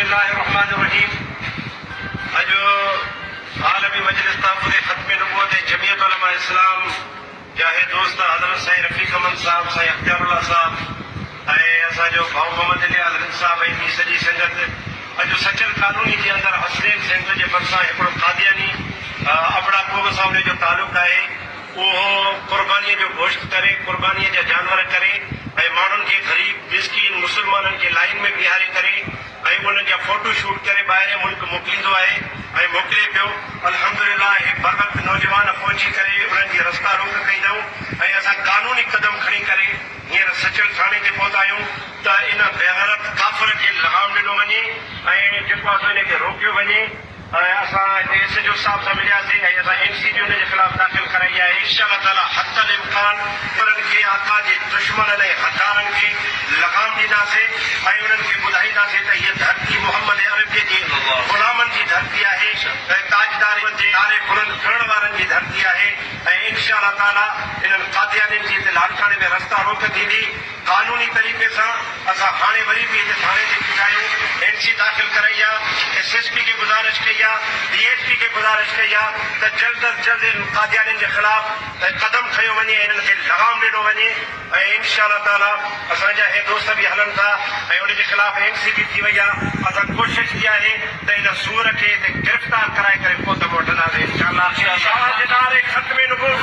बिस्मिल्लाहिर्रहमानिर्रहीम। अॼु आलमी मजलिस तहफ़्फ़ुज़ ख़त्म नबूवत जमियत उलमा इस्लाम जा हे दोस्त हज़रत साईं रफ़ीक अहमद साहब, साईं अख्तियारुल्लाह साहब ऐं असांजो भाउ मोहम्मद अली आलम साहब ऐं ॿी सॼी संगत अॼु सचल कानूनी जे अंदरि हसनैन सेंटर जे भरिसां हिकिड़ो कादियानी अबड़ा कोब सां उन जो तालुक़ु आहे। उहो क़ुर्बानीअ जो गोश्त करे, क़ुर्बानीअ जा जानवर करे ऐं माण्हुनि खे ग़रीब मिस्कीन मुस्लमाननि खे लाइन में बीहारे करे ऐं उन्हनि जा फोटो शूट करे ॿाहिरि मुल्क मोकिलींदो आहे ऐं मोकिले पियो। अल्हम्दुलिल्लाह हे बरवक़्त नौजवान पहुची करे उन्हनि जी रस्ता रोक कई अथऊं ऐं असां कानूनी क़दम खणी करे हींअर सचल थाणे ते पहुता आहियूं त इन बेग़ैरत काफ़िर खे लगाम ॾिनो वञे ऐं जेको आहे इन खे रोकियो वञे। असां हिते एस एच ओ साहब सां मिलियासीं ऐं असां NC बि उनजे ख़िलाफ़ दाख़िल कराई आहे। इंशाअल्लाह ताला हक़ल इम्कान उन्हनि खे आका जे दुश्मननि ऐं हथारनि खे लगाम ॾींदासीं ऐं उन्हनि खे ॿुधाईंदासीं त हीअ धरती मोहम्मद अरबी जे ग़ुलामनि जी धरती आहे, ताजदार जे नाले बुलंद करण वारनि जी धरती आहे ऐं इंशाअल्लाह ताला इन्हनि कादियानियुनि जी हिते लालकाणे में रस्ता रोक थींदी। कानूनी तरीक़े सां असां हाणे वरी बि हिते थाणे ते बीठा आहियूं। NC दाख़िल कराई आहे, SSP खे गुज़ारिश कई आहे, DSP खे गुज़ारिश कई आहे त जल्द अज जल्द इन कादियानियुनि जे ख़िलाफ़ क़दम खयो वञे, इन्हनि खे लगाम ॾिनो वञे ऐं इंशाअल्लाह ताला असांजा हे दोस्त बि हलनि था ऐं उनजे ख़िलाफ़ NC बि थी वई आहे। असां कोशिशि कई आहे त इन सूर खे हिते गिरफ़्तार कराए करे पोइ त वठंदासीं इंशाअल्लाह। ख़त्म नबूवत